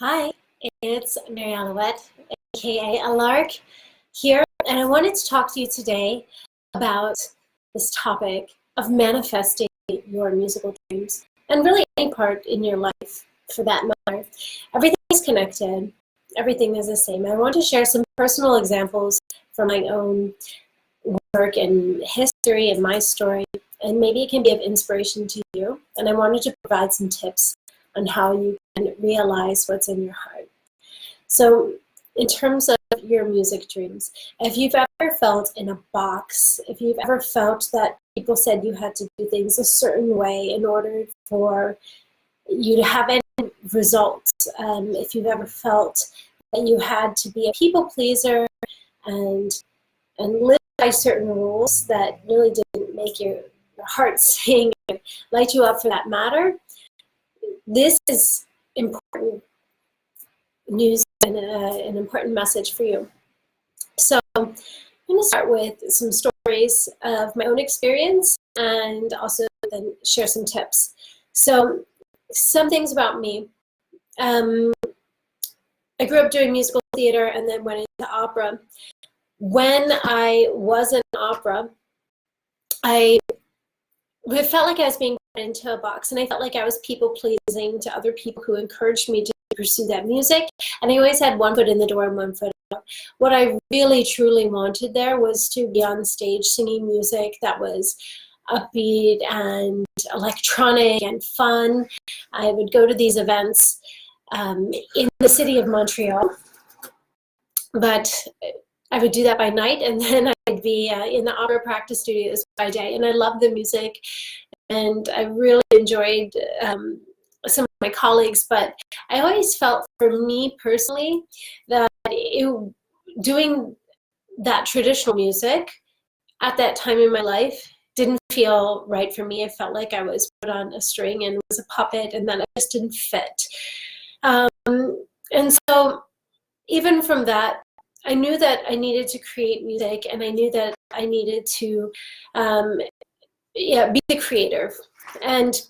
Hi, it's Mary Alouette, aka Alark, here, and I wanted to talk to you today about this topic of manifesting your musical dreams, and really any part in your life for that matter. Everything is connected, everything is the same. I want to share some personal examples from my own work and history and my story, and maybe it can be of inspiration to you. And I wanted to provide some tips on how you can realize what's in your heart. So in terms of your music dreams, if you've ever felt in a box, if you've ever felt that people said you had to do things a certain way in order for you to have any results, if you've ever felt that you had to be a people pleaser and live by certain rules that really didn't make your heart sing and light you up for that matter, this is important news and an important message for you. So I'm going to start with some stories of my own experience and also then share some tips. So some things about me. I grew up doing musical theater and then went into opera. When I was in opera, it felt like I was being put into a box, and I felt like I was people pleasing to other people who encouraged me to pursue that music, and I always had one foot in the door and one foot out. What I really truly wanted there was to be on stage singing music that was upbeat and electronic and fun. I would go to these events in the city of Montreal, but I would do that by night, and then I'd be in the opera practice studios by day. And I loved the music, and I really enjoyed some of my colleagues. But I always felt, for me personally, that doing that traditional music at that time in my life didn't feel right for me. I felt like I was put on a string and was a puppet, and then I just didn't fit. And so even from that, I knew that I needed to create music, and I knew that I needed to be the creator. And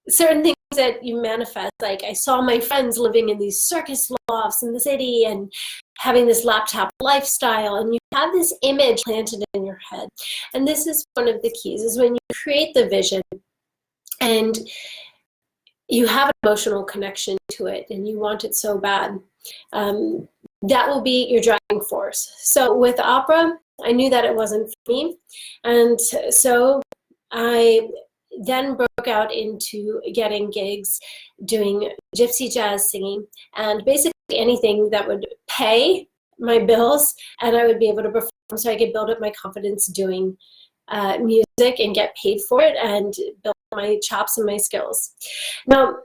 certain things that you manifest, like I saw my friends living in these circus lofts in the city and having this laptop lifestyle, and you have this image planted in your head. And this is one of the keys, is when you create the vision and you have an emotional connection to it and you want it so bad, that will be your driving force. So with opera, I knew that it wasn't for me. And so I then broke out into getting gigs, doing gypsy jazz singing, and basically anything that would pay my bills and I would be able to perform, so I could build up my confidence doing music and get paid for it and build my chops and my skills. Now,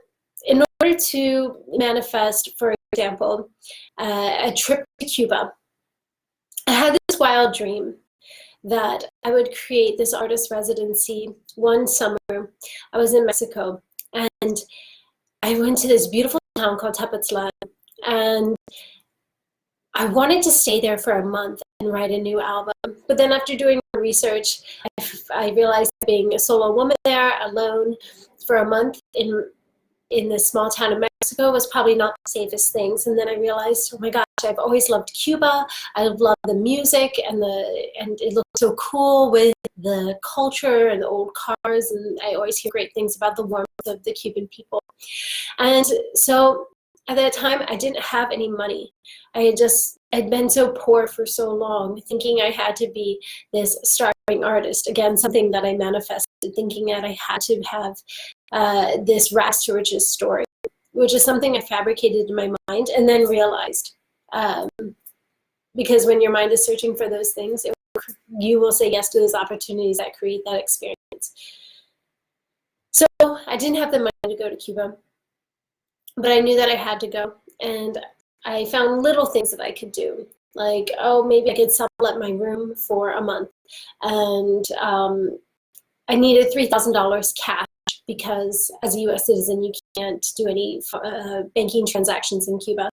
in order to manifest, for example, a trip to Cuba, I had this wild dream that I would create this artist residency one summer. I was in Mexico, and I went to this beautiful town called Tepoztlan, and I wanted to stay there for a month and write a new album. But then after doing research, I realized that being a solo woman there alone for a month in this small town of Mexico was probably not the safest things. And then I realized, oh my gosh, I've always loved Cuba. I love the music, and it looked so cool with the culture and the old cars, and I always hear great things about the warmth of the Cuban people. And so at that time, I didn't have any money. I'd been so poor for so long, thinking I had to be this starving artist. Again, something that I manifested, thinking that I had to have this rags to riches story, which is something I fabricated in my mind and then realized. Because when your mind is searching for those things, you will say yes to those opportunities that create that experience. So I didn't have the money to go to Cuba, but I knew that I had to go. And I found little things that I could do, like, oh, maybe I could sublet my room for a month. And I needed $3,000 cash, because as a US citizen, you can't do any banking transactions in Cuba.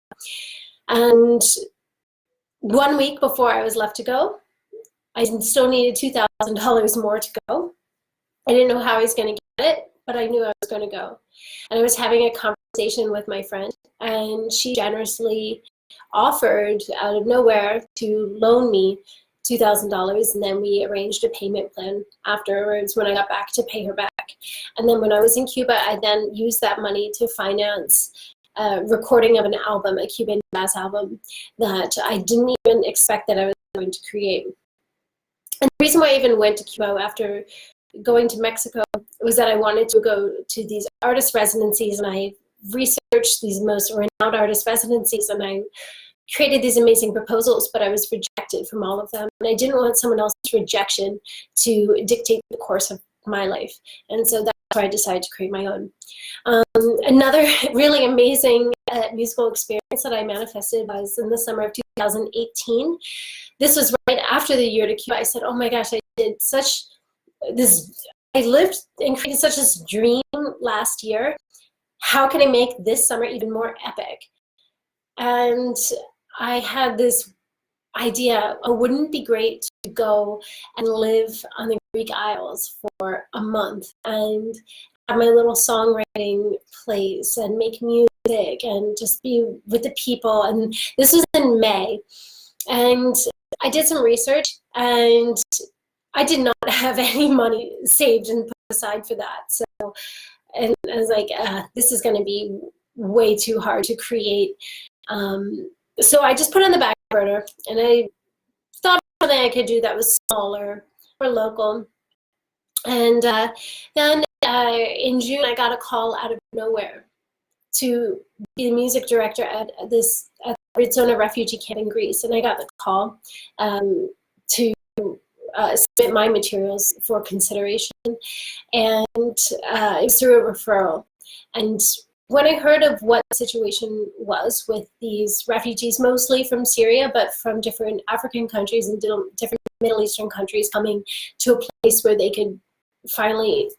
And 1 week before I was left to go, I still needed $2,000 more to go. I didn't know how I was going to get it, but I knew I was going to go. And I was having a conversation with my friend, and she generously offered out of nowhere to loan me $2,000, and then we arranged a payment plan afterwards when I got back to pay her back. And then when I was in Cuba, I then used that money to finance recording of an album, a Cuban jazz album that I didn't even expect that I was going to create. And the reason why I even went to Cuba after going to Mexico was that I wanted to go to these artist residencies, and I researched these most renowned artist residencies, and I created these amazing proposals, but I was rejected from all of them. And I didn't want someone else's rejection to dictate the course of my life. And so that's why I decided to create my own. Another really amazing musical experience that I manifested was in the summer of 2018. This was right after the year to Cuba. I said, oh my gosh, I did such this, I lived and created such this dream last year. How can I make this summer even more epic? And I had this idea, oh, wouldn't it be great to go and live on the Greek Isles for a month and have my little songwriting place and make music and just be with the people. And this was in May. And I did some research, and I did not have any money saved and put aside for that. So, and I was like, this is going to be way too hard to create. So I just put it on the back burner, and I thought of something I could do that was smaller or local. And then in June, I got a call out of nowhere to be the music director at Ritzona refugee camp in Greece. And I got the call to submit my materials for consideration. And it was through a referral. And when I heard of what the situation was with these refugees, mostly from Syria, but from different African countries and different Middle Eastern countries, coming to a place where they could finally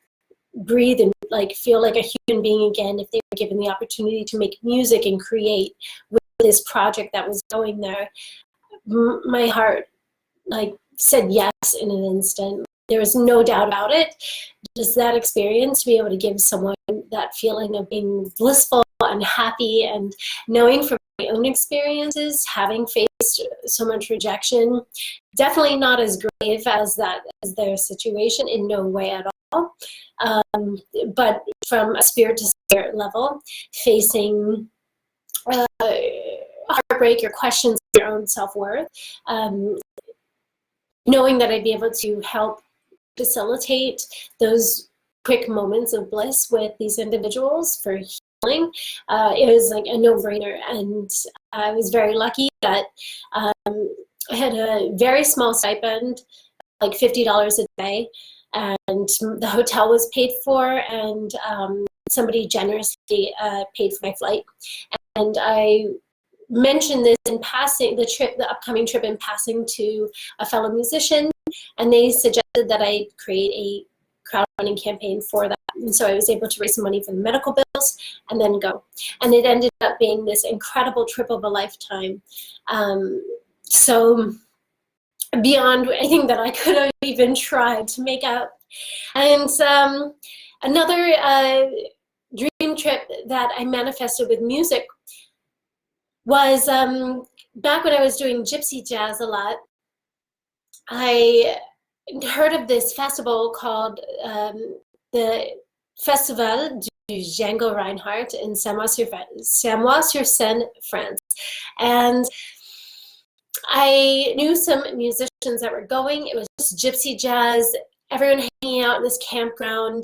breathe and like feel like a human being again, if they were given the opportunity to make music and create with this project that was going there, my heart like said yes in an instant. There was no doubt about it. Just that experience, to be able to give someone that feeling of being blissful and happy, and knowing from my own experiences, having faced so much rejection, definitely not as grave as their situation, in no way at all. But from a spirit to spirit level, facing heartbreak or questions of your own self-worth, knowing that I'd be able to help facilitate those quick moments of bliss with these individuals for healing, it was like a no-brainer. And I was very lucky that I had a very small stipend, like $50 a day, and the hotel was paid for, and somebody generously paid for my flight. And I mentioned this in passing, the upcoming trip in passing, to a fellow musician, and they suggested that I create a crowdfunding campaign for that. And so I was able to raise some money for the medical bills and then go. And it ended up being this incredible trip of a lifetime. So beyond anything that I could have even tried to make out. And another dream trip that I manifested with music was back when I was doing gypsy jazz a lot. I heard of this festival called the Festival du Django Reinhardt in Samois-sur-Seine, France. And I knew some musicians that were going. It was just gypsy jazz, everyone hanging out in this campground.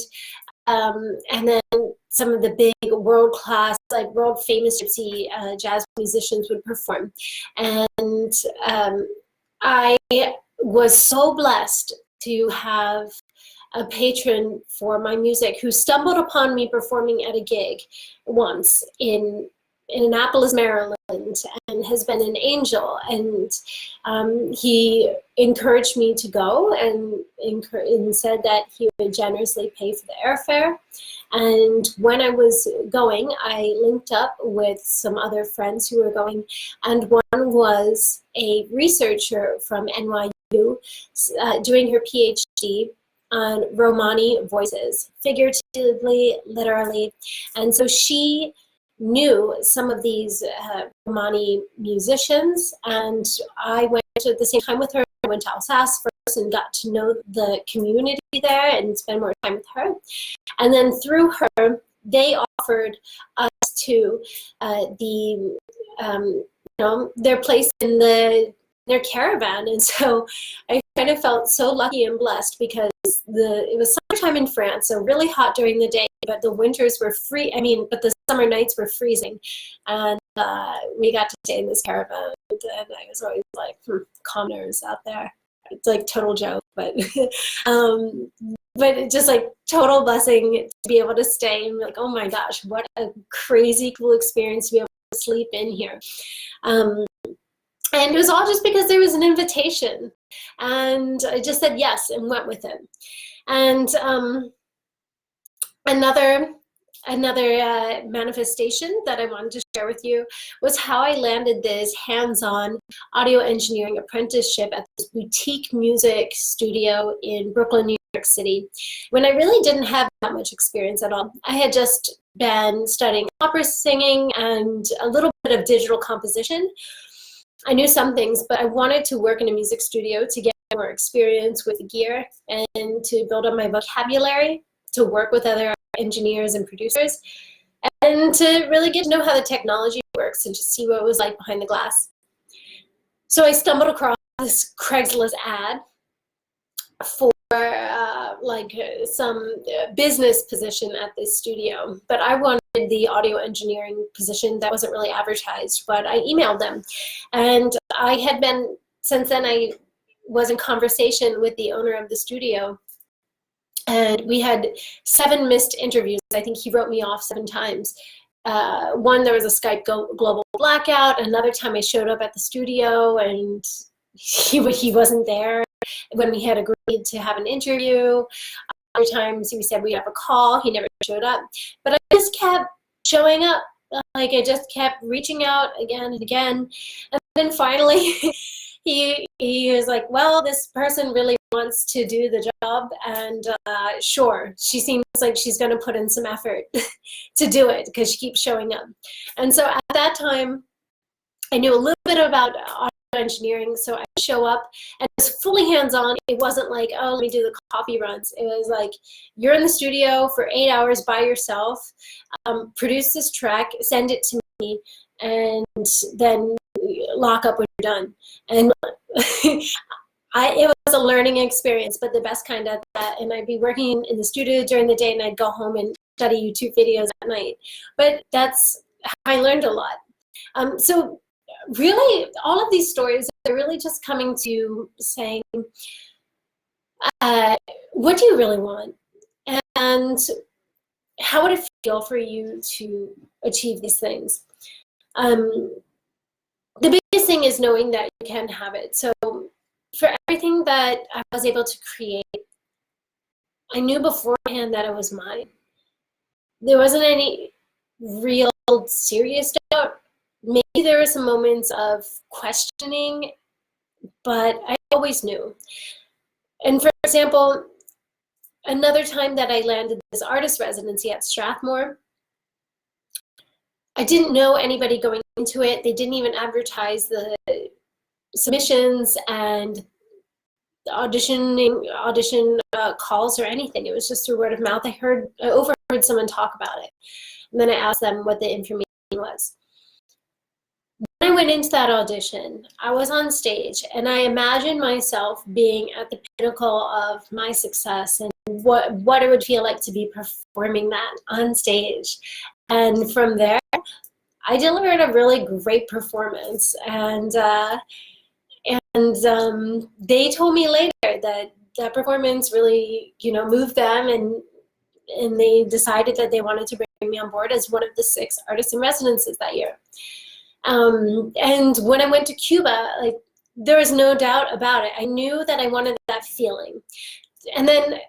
And then some of the big world-class, like world-famous gypsy jazz musicians would perform. And I was so blessed to have a patron for my music who stumbled upon me performing at a gig once in Annapolis, Maryland, and has been an angel. And he encouraged me to go and said that he would generously pay for the airfare. And when I was going, I linked up with some other friends who were going, and one was a researcher from NYU doing her PhD on Romani voices, figuratively, literally. And so she knew some of these Romani musicians, and I went at the same time with her. I went to Alsace first and got to know the community there and spend more time with her. And then through her, they offered us to their place in their caravan. And so I kind of felt so lucky and blessed because it was summertime in France, so really hot during the day, but the winters were but the summer nights were freezing. And we got to stay in this caravan, and I was always like, commoners out there. It's like total joke, but but it's just like total blessing to be able to stay and be like, oh my gosh, what a crazy cool experience to be able to sleep in here. And it was all just because there was an invitation, and I just said yes and went with it. And another manifestation that I wanted to share with you was how I landed this hands-on audio engineering apprenticeship at this boutique music studio in Brooklyn, New York City, when I really didn't have that much experience at all. I had just been studying opera singing and a little bit of digital composition. I knew some things, but I wanted to work in a music studio to get more experience with gear and to build up my vocabulary, to work with other engineers and producers, and to really get to know how the technology works and just see what it was like behind the glass. So I stumbled across this Craigslist ad for some business position at this studio, but I wanted the audio engineering position that wasn't really advertised. But I emailed them, and since then I was in conversation with the owner of the studio, and we had 7 missed interviews. I think he wrote me off 7 times. One, there was a Skype global blackout. Another time I showed up at the studio and he wasn't there when we had agreed to have an interview. Other times we said we'd have a call. He never showed up. But I just kept showing up. Like, I just kept reaching out again and again. And then finally he was like, well, this person really wants to do the job, and sure, she seems like she's going to put in some effort to do it because she keeps showing up. And so at that time, I knew a little bit about audio engineering, so I show up and it was fully hands-on. It wasn't like, oh, let me do the coffee runs. It was like, you're in the studio for 8 hours by yourself, produce this track, send it to me, and then lock up when you're done. And it was a learning experience, but the best kind of that. And I'd be working in the studio during the day, and I'd go home and study YouTube videos at night. But that's how I learned a lot. So really, all of these stories are really just coming to saying, what do you really want? And how would it feel for you to achieve these things? The biggest thing is knowing that you can have it. So for everything that I was able to create, I knew beforehand that it was mine. There wasn't any real serious doubt. Maybe there were some moments of questioning, but I always knew. And for example, another time that I landed this artist residency at Strathmore, I didn't know anybody going into it. They didn't even advertise the submissions and the audition calls or anything. It was just through word of mouth. I overheard someone talk about it, and then I asked them what the information was. When I went into that audition, I was on stage, and I imagined myself being at the pinnacle of my success and what it would feel like to be performing that on stage. And from there, I delivered a really great performance. And they told me later that that performance really, moved them, and they decided that they wanted to bring me on board as one of the 6 artists in residences that year. And when I went to Cuba, there was no doubt about it. I knew that I wanted that feeling. And then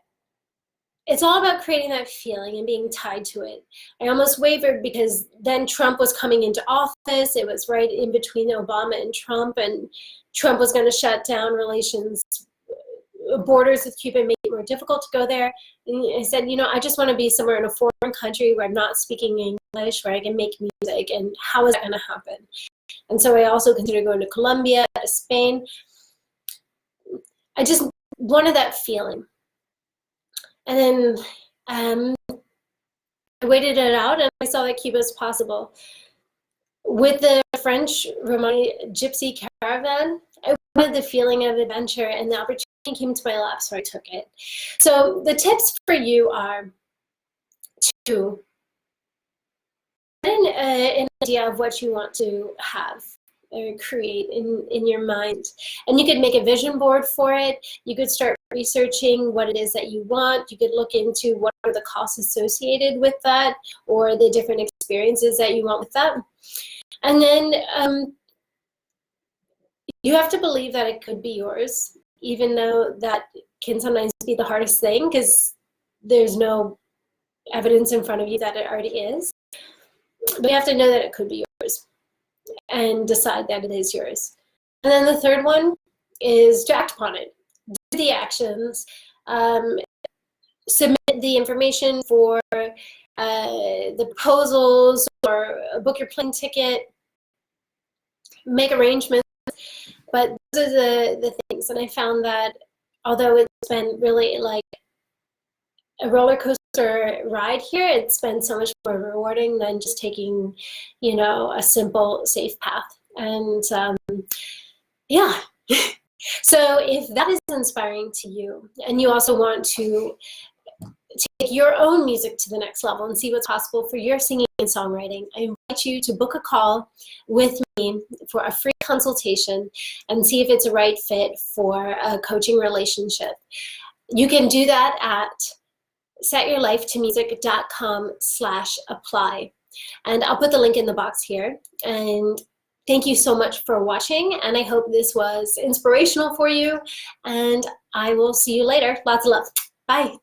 it's all about creating that feeling and being tied to it. I almost wavered because then Trump was coming into office. It was right in between Obama and Trump was going to shut down relations borders with Cuba make it more difficult to go there. And I said, I just want to be somewhere in a foreign country where I'm not speaking English, where I can make music, and how is that going to happen? And so I also considered going to Colombia, to Spain. I just wanted that feeling. And then I waited it out, and I saw that Cuba is possible. With the French Romani Gypsy Caravan, I wanted the feeling of adventure, and the opportunity came to my lap, so I took it. So the tips for you are to get an idea of what you want to have or create in your mind. And you could make a vision board for it. You could start researching what it is that you want. You could look into what are the costs associated with that, or the different experiences that you want with that. And then you have to believe that it could be yours, even though that can sometimes be the hardest thing because there's no evidence in front of you that it already is. But you have to know that it could be yours and decide that it is yours. And then the third one is to act upon it. Do the actions. Submit the information for the proposals, or book your plane ticket, make arrangements. But those are the things. And I found that although it's been really like a roller coaster ride here, it's been so much more rewarding than just taking, a simple, safe path. And yeah. So if that is inspiring to you, and you also want to take your own music to the next level and see what's possible for your singing and songwriting, I invite you to book a call with me for a free consultation and see if it's a right fit for a coaching relationship. You can do that at setyourlifetomusic.com/apply. And I'll put the link in the box here. And thank you so much for watching. And I hope this was inspirational for you. And I will see you later. Lots of love. Bye.